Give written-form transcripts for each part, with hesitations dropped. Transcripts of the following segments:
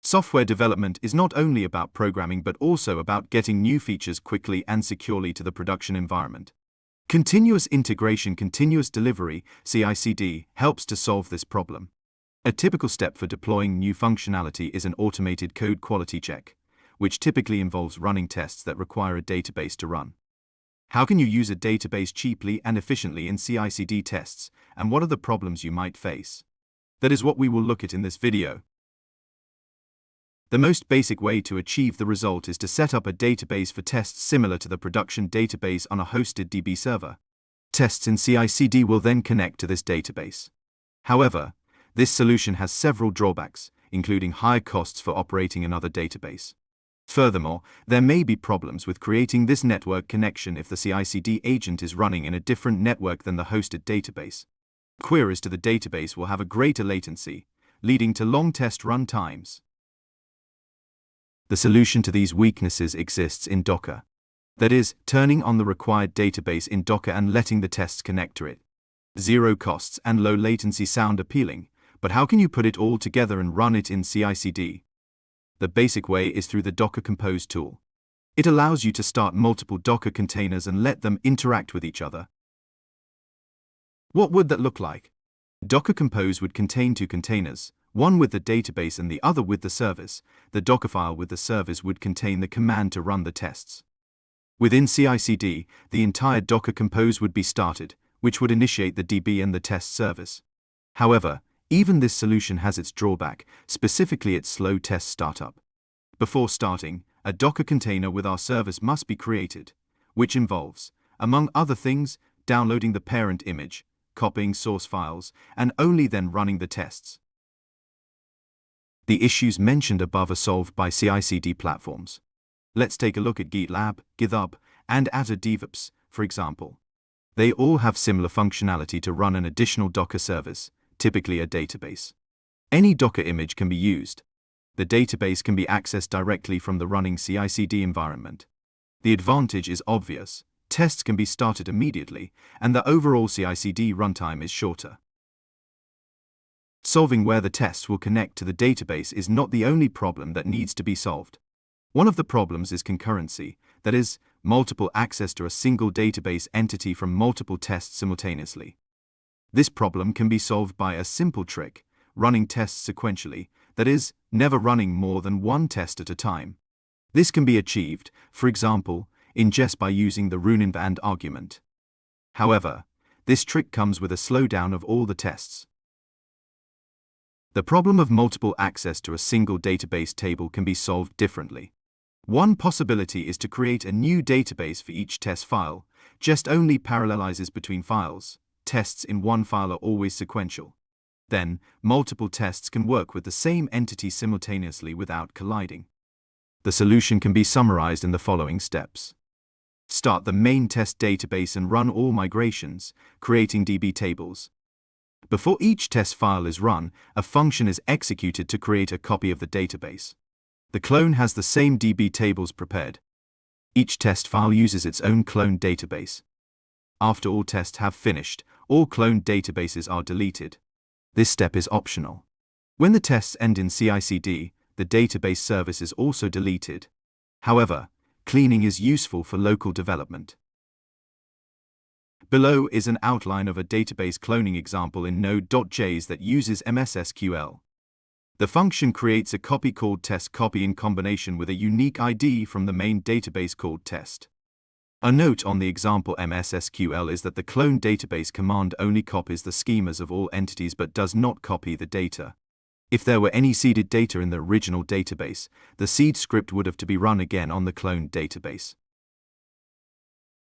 Software development is not only about programming but also about getting new features quickly and securely to the production environment. Continuous integration, continuous delivery, CICD, helps to solve this problem. A typical step for deploying new functionality is an automated code quality check, which typically involves running tests that require a database to run. How can you use a database cheaply and efficiently in CICD tests, and what are the problems you might face? That is what we will look at in this video. The most basic way to achieve the result is to set up a database for tests similar to the production database on a hosted DB server. Tests in CICD will then connect to this database. However, this solution has several drawbacks, including high costs for operating another database. Furthermore, there may be problems with creating this network connection if the CICD agent is running in a different network than the hosted database. Queries to the database will have a greater latency, leading to long test run times. The solution to these weaknesses exists in Docker. That is, turning on the required database in Docker and letting the tests connect to it. Zero costs and low latency sound appealing, but how can you put it all together and run it in CICD? The basic way is through the Docker Compose tool. It allows you to start multiple Docker containers and let them interact with each other. What would that look like? Docker Compose would contain two containers, one with the database and the other with the service. The Docker file with the service would contain the command to run the tests. Within CICD, the entire Docker Compose would be started, which would initiate the DB and the test service. However, even this solution has its drawback, specifically its slow test startup. Before starting, a Docker container with our service must be created, which involves, among other things, downloading the parent image, copying source files, and only then running the tests. The issues mentioned above are solved by CICD platforms. Let's take a look at GitLab, GitHub, and Azure DevOps, for example. They all have similar functionality to run an additional Docker service, typically a database. Any Docker image can be used. The database can be accessed directly from the running CICD environment. The advantage is obvious. Tests can be started immediately, and the overall CICD runtime is shorter. Solving where the tests will connect to the database is not the only problem that needs to be solved. One of the problems is concurrency, that is, multiple access to a single database entity from multiple tests simultaneously. This problem can be solved by a simple trick, running tests sequentially, that is, never running more than one test at a time. This can be achieved, for example, in Jest by using the runInv and argument. However, this trick comes with a slowdown of all the tests. The problem of multiple access to a single database table can be solved differently. One possibility is to create a new database for each test file. Jest only parallelizes between files. Tests in one file are always sequential. Then, multiple tests can work with the same entity simultaneously without colliding. The solution can be summarized in the following steps. Start the main test database and run all migrations, creating DB tables. Before each test file is run, a function is executed to create a copy of the database. The clone has the same DB tables prepared. Each test file uses its own cloned database. After all tests have finished, all cloned databases are deleted. This step is optional. When the tests end in CICD, the database service is also deleted. However, cleaning is useful for local development. Below is an outline of a database cloning example in Node.js that uses MS-SQL. The function creates a copy called test_copy in combination with a unique ID from the main database called test. A note on the example MS-SQL is that the clone database command only copies the schemas of all entities but does not copy the data. If there were any seeded data in the original database, the seed script would have to be run again on the cloned database.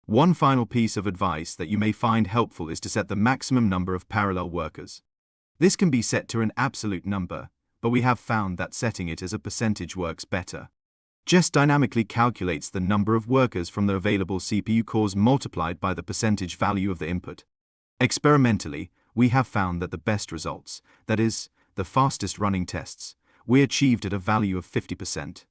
One final piece of advice that you may find helpful is to set the maximum number of parallel workers. This can be set to an absolute number, but we have found that setting it as a percentage works better. Jest dynamically calculates the number of workers from the available CPU cores multiplied by the percentage value of the input. Experimentally, we have found that the best results, that is, the fastest running tests, we achieved at a value of 50%.